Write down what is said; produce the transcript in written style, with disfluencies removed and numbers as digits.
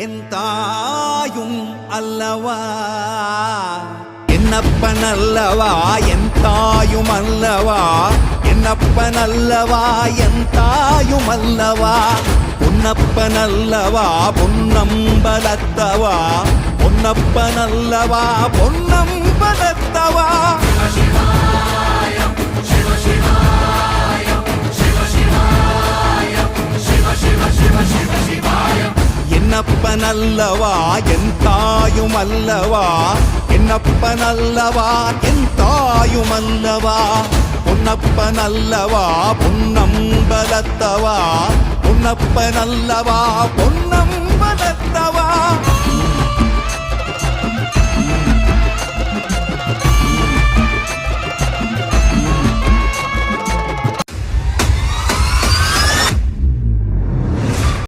என் தாயும் அல்லவா, என்னப்பன் அல்லவா, என் தாயும் அல்லவா, என்னப்பன் அல்லவா, என் தாயும் அல்லவா, பொன்னப்பன் அல்லவா, பொன்னம்பலத்தவா, பொன்னப்பன் அல்லவா, பொன்னம்பலத்தவா. என்னப்பன் அல்லவா, என் தாயும் அல்லவா, என்னப்பன் அல்லவா, என் தாயும் அல்லவா, பொன்னப்பன் அல்லவா, பொன்னம்பலத்தவா, பொன்னப்பன் அல்லவா, பொன்னம்